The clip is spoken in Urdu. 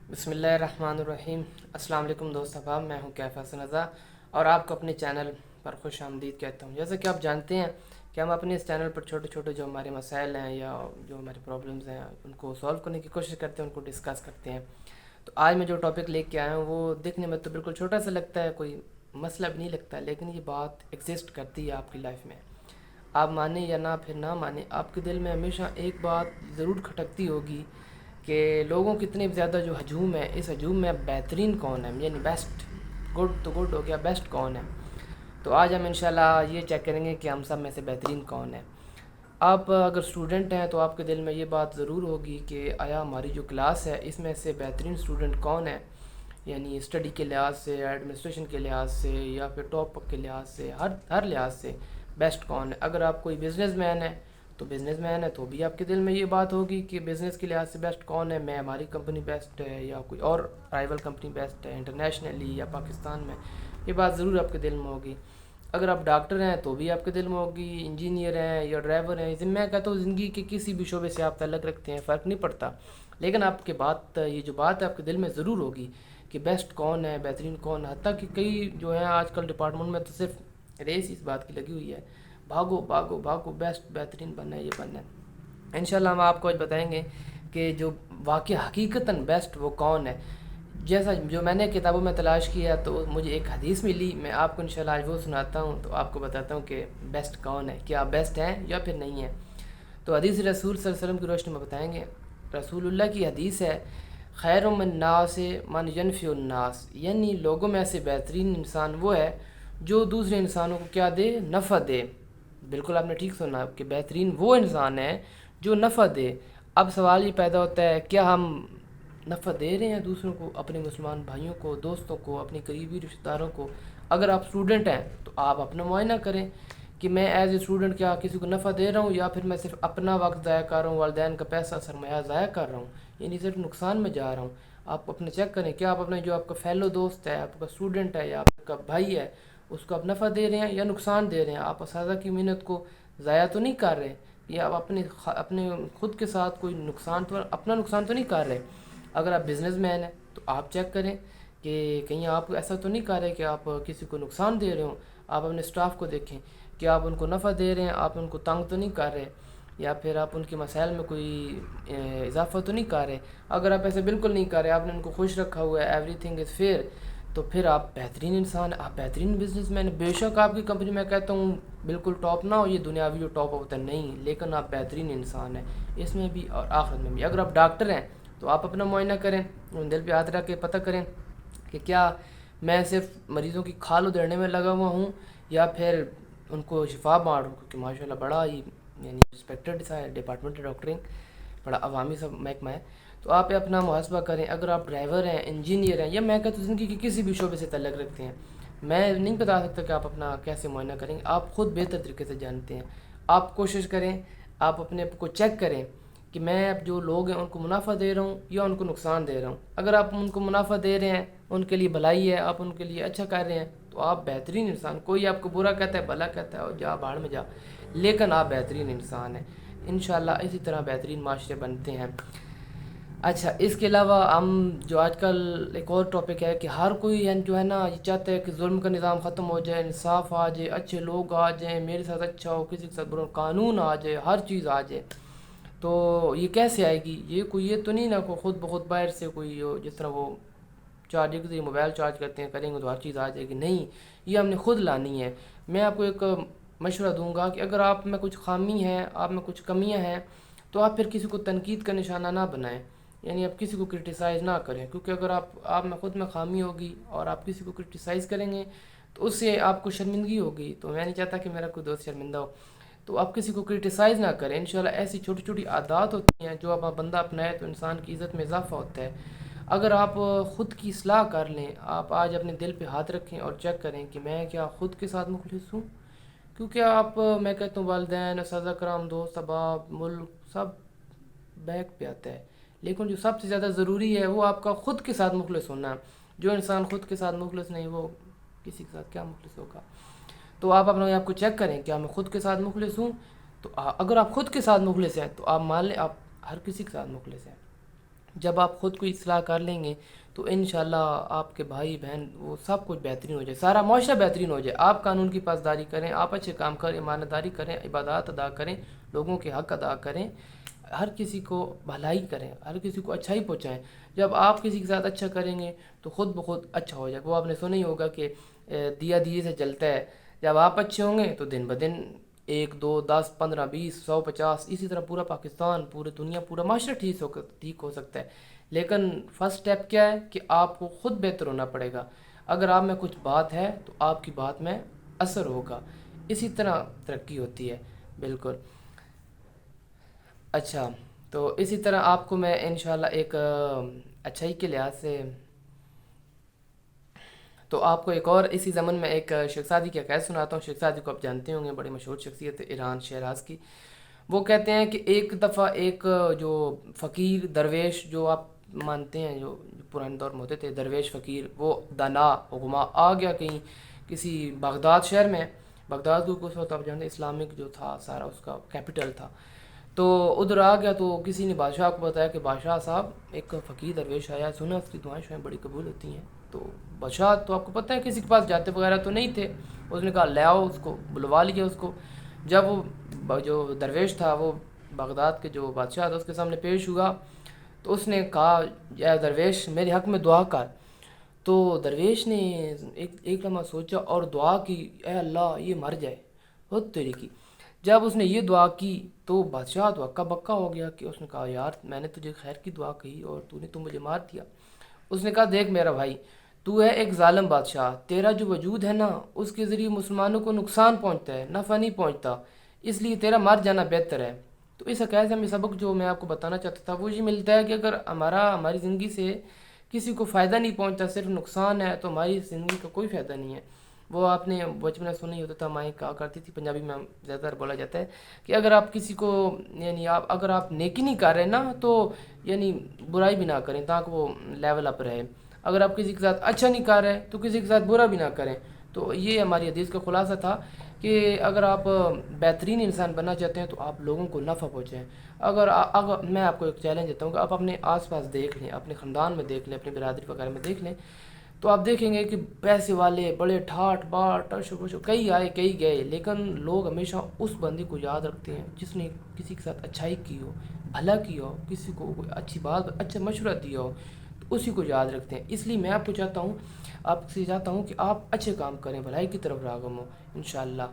بسم اللہ الرحمن الرحیم۔ السلام علیکم دوست احباب، میں ہوں کیف حسن رضا اور آپ کو اپنے چینل پر خوش آمدید کہتا ہوں۔ جیسا کہ آپ جانتے ہیں کہ ہم اپنے اس چینل پر چھوٹے چھوٹے جو ہمارے مسائل ہیں یا جو ہماری پرابلمز ہیں ان کو سولو کرنے کی کوشش کرتے ہیں، ان کو ڈسکس کرتے ہیں۔ تو آج میں جو ٹاپک لے کے آیا ہوں وہ دیکھنے میں تو بالکل چھوٹا سا لگتا ہے، کوئی مسئلہ بھی نہیں لگتا، لیکن یہ بات ایگزسٹ کرتی ہے آپ کی لائف میں۔ آپ مانیں یا نہ پھر نہ مانیں، آپ کے دل میں ہمیشہ ایک بات ضرور کھٹکتی ہوگی کہ لوگوں کی اتنے زیادہ جو ہجوم ہے، اس ہجوم میں بہترین کون ہے، یعنی بیسٹ، گڈ تو گڈ ہو گیا، بیسٹ کون ہے۔ تو آج ہم انشاءاللہ یہ چیک کریں گے کہ ہم سب میں سے بہترین کون ہے۔ آپ اگر اسٹوڈنٹ ہیں تو آپ کے دل میں یہ بات ضرور ہوگی کہ آیا ہماری جو کلاس ہے اس میں سے بہترین اسٹوڈنٹ کون ہے، یعنی اسٹڈی کے لحاظ سے، ایڈمنسٹریشن کے لحاظ سے، یا پھر ٹاپ کے لحاظ سے، ہر لحاظ سے بیسٹ کون ہے۔ اگر آپ کوئی بزنس مین ہے تو بزنس مین ہے تو بھی آپ کے دل میں یہ بات ہوگی کہ بزنس کے لحاظ سے بیسٹ کون ہے، میں ہماری کمپنی بیسٹ ہے یا کوئی اور رائیول کمپنی بیسٹ ہے انٹرنیشنلی یا پاکستان میں، یہ بات ضرور آپ کے دل میں ہوگی۔ اگر آپ ڈاکٹر ہیں تو بھی آپ کے دل میں ہوگی، انجینئر ہیں یا ڈرائیور ہیں، میں کہتا ہوں زندگی کے کسی بھی شعبے سے آپ تعلق رکھتے ہیں، فرق نہیں پڑتا، لیکن آپ کے بات، یہ جو بات ہے آپ کے دل میں ضرور ہوگی کہ بیسٹ کون ہے، بہترین کون ہے۔ حتیٰ کہ کئی جو ہیں آج کل ڈپارٹمنٹ میں تو صرف ریس اس بات کی لگی ہوئی ہے، بھاگو بھاگو بھاگو، بیسٹ، بہترین بننا ہے، یہ بننا ہے۔ انشاءاللہ ہم آپ کو آج بتائیں گے کہ جو واقع حقیقتاً بیسٹ وہ کون ہے۔ جیسا جو میں نے کتابوں میں تلاش کیا تو مجھے ایک حدیث ملی، میں آپ کو انشاءاللہ آج وہ سناتا ہوں، تو آپ کو بتاتا ہوں کہ بیسٹ کون ہے، کیا آپ بیسٹ ہیں یا پھر نہیں ہیں۔ تو حدیث رسول صلی اللہ علیہ وسلم کی روشنی میں بتائیں گے۔ رسول اللہ کی حدیث ہے، خیر من الناس من ینفع الناس، یعنی لوگوں میں سے بہترین انسان وہ ہے جو دوسرے انسانوں کو کیا دے، نفع دے۔ بالکل آپ نے ٹھیک سنا کہ بہترین وہ انسان ہے جو نفع دے۔ اب سوال یہ پیدا ہوتا ہے، کیا ہم نفع دے رہے ہیں دوسروں کو، اپنے مسلمان بھائیوں کو، دوستوں کو، اپنے قریبی رشتہ داروں کو؟ اگر آپ اسٹوڈنٹ ہیں تو آپ اپنا معائنہ کریں کہ میں ایز اے اسٹوڈنٹ کیا کسی کو نفع دے رہا ہوں یا پھر میں صرف اپنا وقت ضائع کر رہا ہوں، والدین کا پیسہ سرمایہ ضائع کر رہا ہوں، یعنی صرف نقصان میں جا رہا ہوں۔ آپ اپنا چیک کریں، کیا آپ اپنے جو آپ کا فیلو دوست ہے، آپ کا اسٹوڈنٹ ہے یا آپ کا بھائی ہے، اس کو آپ نفع دے رہے ہیں یا نقصان دے رہے ہیں؟ آپ اساتذہ کی محنت کو ضائع تو نہیں کر رہے، یا آپ اپنے خود کے ساتھ کوئی نقصان تو، اپنا نقصان تو نہیں کر رہے؟ اگر آپ بزنس مین ہیں تو آپ چیک کریں کہ کہیں آپ ایسا تو نہیں کر رہے کہ آپ کسی کو نقصان دے رہے ہوں۔ آپ اپنے اسٹاف کو دیکھیں کہ آپ ان کو نفع دے رہے ہیں، آپ ان کو تنگ تو نہیں کر رہے، یا پھر آپ ان کے مسائل میں کوئی اضافہ تو نہیں کر رہے۔ اگر آپ ایسے بالکل نہیں کر رہے، آپ نے ان کو خوش رکھا ہوا ہے، ایوری تھنگ از فیئر، تو پھر آپ بہترین انسان ہیں، آپ بہترین بزنس مین۔ بے شک آپ کی کمپنی میں کہتا ہوں بالکل ٹاپ نہ ہو، یہ دنیاوی جو ٹاپ ہوتا ہے نہیں، لیکن آپ بہترین انسان ہیں اس میں بھی اور آخرت میں بھی۔ اگر آپ ڈاکٹر ہیں تو آپ اپنا معائنہ کریں، دل پہ ہاتھ رکھ کے پتہ کریں کہ کیا میں صرف مریضوں کی کھال ادھیڑنے میں لگا ہوا ہوں یا پھر ان کو شفا بانٹ ہوں، کیونکہ ماشاءاللہ بڑا ہی یعنی رسپیکٹڈ سا ہے ڈپارٹمنٹ ڈاکٹرنگ، بڑا عوامی سا محکمہ ہے۔ تو آپ اپنا محاسبہ کریں۔ اگر آپ ڈرائیور ہیں، انجینئر ہیں، یا میں کہتا ہوں زندگی کے کسی بھی شعبے سے تعلق رکھتے ہیں، میں نہیں بتا سکتا کہ آپ اپنا کیسے معائنہ کریں گے، آپ خود بہتر طریقے سے جانتے ہیں۔ آپ کوشش کریں، آپ اپنے آپ کو چیک کریں کہ میں اب جو لوگ ہیں ان کو منافع دے رہا ہوں یا ان کو نقصان دے رہا ہوں۔ اگر آپ ان کو منافع دے رہے ہیں، ان کے لیے بھلائی ہے، آپ ان کے لیے اچھا کر رہے ہیں، تو آپ بہترین انسان۔ کوئی آپ کو برا کہتا ہے، بھلا کہتا ہے، اور جا بھاڑ میں جا، لیکن آپ بہترین انسان ہیں۔ انشاءاللہ اسی طرح بہترین معاشرے بنتے ہیں۔ اچھا، اس کے علاوہ ہم جو آج کل ایک اور ٹاپک ہے کہ ہر کوئی جو ہے نا یہ چاہتا ہے کہ ظلم کا نظام ختم ہو جائے، انصاف آ جائے، اچھے لوگ آ جائیں، میرے ساتھ اچھا ہو، کسی کے ساتھ برا، قانون آ جائے، ہر چیز آ جائے۔ تو یہ کیسے آئے گی؟ یہ تو نہیں نا کوئی خود بخود باہر سے کوئی جس طرح وہ چارجنگ کے ذریعے موبائل چارج کرتے ہیں، کریں گے تو ہر چیز آ جائے گی، نہیں، یہ ہم نے خود لانی ہے۔ میں آپ کو ایک مشورہ دوں گا کہ اگر آپ میں کچھ خامی ہے، آپ میں کچھ کمیاں ہیں، تو آپ پھر کسی کو تنقید کا نشانہ نہ بنائیں، یعنی آپ کسی کو کرٹیسائز نہ کریں، کیونکہ اگر آپ میں خود میں خامی ہوگی اور آپ کسی کو کرٹیسائز کریں گے تو اس سے آپ کو شرمندگی ہوگی، تو میں نہیں چاہتا کہ میرا کوئی دوست شرمندہ ہو۔ تو آپ کسی کو کرٹیسائز نہ کریں۔ انشاءاللہ ایسی چھوٹی چھوٹی عادات ہوتی ہیں جو اب بندہ اپنائے تو انسان کی عزت میں اضافہ ہوتا ہے۔ اگر آپ خود کی اصلاح کر لیں، آپ آج اپنے دل پہ ہاتھ رکھیں اور چیک کریں کہ میں کیا خود کے ساتھ مخلص ہوں، کیونکہ آپ، میں کہتا ہوں والدین، اساتذہ کرام، دوست احباب، ملک، سب بیک پہ آتا ہے، لیکن جو سب سے زیادہ ضروری ہے وہ آپ کا خود کے ساتھ مخلص ہونا ہے۔ جو انسان خود کے ساتھ مخلص نہیں، وہ کسی کے ساتھ کیا مخلص ہوگا؟ تو آپ اپنے آپ کو چیک کریں کیا میں خود کے ساتھ مخلص ہوں۔ تو اگر آپ خود کے ساتھ مخلص ہیں تو آپ مان لیں آپ ہر کسی کے ساتھ مخلص ہیں۔ جب آپ خود کو اصلاح کر لیں گے تو انشاءاللہ آپ کے بھائی بہن وہ سب کچھ بہترین ہو جائے، سارا معاشرہ بہترین ہو جائے۔ آپ قانون کی پاسداری کریں، آپ اچھے کام کریں، ایمانداری کریں، عبادات ادا کریں، لوگوں کے حق ادا کریں، ہر کسی کو بھلائی کریں، ہر کسی کو اچھائی پہنچائیں۔ جب آپ کسی کے ساتھ اچھا کریں گے تو خود بخود اچھا ہو جائے گا۔ وہ آپ نے سنا ہی ہوگا کہ دیا دیے سے جلتا ہے۔ جب آپ اچھے ہوں گے تو دن بدن 1 2 10 15 20 100 50 اسی طرح پورا پاکستان، پوری دنیا، پورا معاشرہ ٹھیک ہو سکتا ہے۔ لیکن فرسٹ سٹیپ کیا ہے کہ آپ کو خود بہتر ہونا پڑے گا۔ اگر آپ میں کچھ بات ہے تو آپ کی بات میں اثر ہوگا، اسی طرح ترقی ہوتی ہے۔ بالکل اچھا، تو اسی طرح آپ کو میں انشاءاللہ ایک اچھائی کے لحاظ سے تو آپ کو ایک اور اسی ضمن میں ایک شہزادی کی حکایت سناتا ہوں۔ شہزادی کو آپ جانتے ہوں گے، بڑی مشہور شخصیت ہے ایران شہراز کی۔ وہ کہتے ہیں کہ ایک دفعہ ایک جو فقیر درویش جو آپ مانتے ہیں، جو پرانے دور میں ہوتے تھے درویش فقیر، وہ دانا غما آ گیا کہیں کسی بغداد شہر میں۔ بغداد کو اس وقت آپ جانتے ہیں اسلامک جو تھا سارا اس کا کیپٹل تھا۔ تو ادھر آ گیا تو کسی نے بادشاہ کو بتایا کہ بادشاہ صاحب ایک فقیر درویش آیا، سنا اس کی دعائیں شعائیں بڑی قبول ہوتی ہیں۔ تو بادشاہ تو آپ کو پتہ ہے کسی کے پاس جاتے وغیرہ تو نہیں تھے، اس نے کہا لے آؤ اس کو، بلوا لیا اس کو۔ جب وہ جو درویش تھا وہ بغداد کے جو بادشاہ تھا اس کے سامنے پیش ہوا تو اس نے کہا اے درویش میرے حق میں دعا کر۔ تو درویش نے ایک لمحہ سوچا اور دعا کی، اے اللہ یہ مر جائے، بہت تیری کی۔ جب اس نے یہ دعا کی تو بادشاہ تو ہکا بکا ہو گیا کہ اس نے کہا یار میں نے تجھے خیر کی دعا کہی اور تو نے تو مجھے مار دیا۔ اس نے کہا دیکھ میرا بھائی، تو ہے ایک ظالم بادشاہ، تیرا جو وجود ہے نا اس کے ذریعے مسلمانوں کو نقصان پہنچتا ہے، نفع نہیں پہنچتا، اس لیے تیرا مر جانا بہتر ہے۔ تو اس حکایت سے ہمیں سبق جو میں آپ کو بتانا چاہتا تھا وہ یہ ملتا ہے کہ اگر ہماری زندگی سے کسی کو فائدہ نہیں پہنچتا، صرف نقصان ہے، تو ہماری زندگی کا کوئی فائدہ نہیں ہے۔ وہ آپ نے بچپن میں سنا ہی ہوتا تھا، مائیں کہا کرتی تھی، پنجابی میں زیادہ تر بولا جاتا ہے کہ اگر آپ کسی کو یعنی اگر آپ نیکی نہیں کر رہے نا تو یعنی برائی بھی نہ کریں تاکہ وہ لیول اپ رہے۔ اگر آپ کسی کے ساتھ اچھا نہیں کر رہے تو کسی کے ساتھ برا بھی نہ کریں۔ تو یہ ہماری حدیث کا خلاصہ تھا کہ اگر آپ بہترین انسان بننا چاہتے ہیں تو آپ لوگوں کو نفع پہنچائیں۔ اگر میں آپ کو ایک چیلنج دیتا ہوں کہ آپ اپنے آس پاس دیکھ لیں، اپنے خاندان میں دیکھ لیں، اپنی برادری وغیرہ میں دیکھ لیں، تو آپ دیکھیں گے کہ پیسے والے بڑے ٹھاٹ باٹ ٹشو پشو کئی آئے کئی گئے، لیکن لوگ ہمیشہ اس بندے کو یاد رکھتے ہیں جس نے کسی کے ساتھ اچھائی کی ہو، بھلا کیا ہو، کسی کو کوئی اچھی بات اچھا مشورہ دیا ہو، تو اسی کو یاد رکھتے ہیں۔ اس لیے میں آپ سے چاہتا ہوں کہ آپ اچھے کام کریں، بھلائی کی طرف راغب ہوں انشاءاللہ۔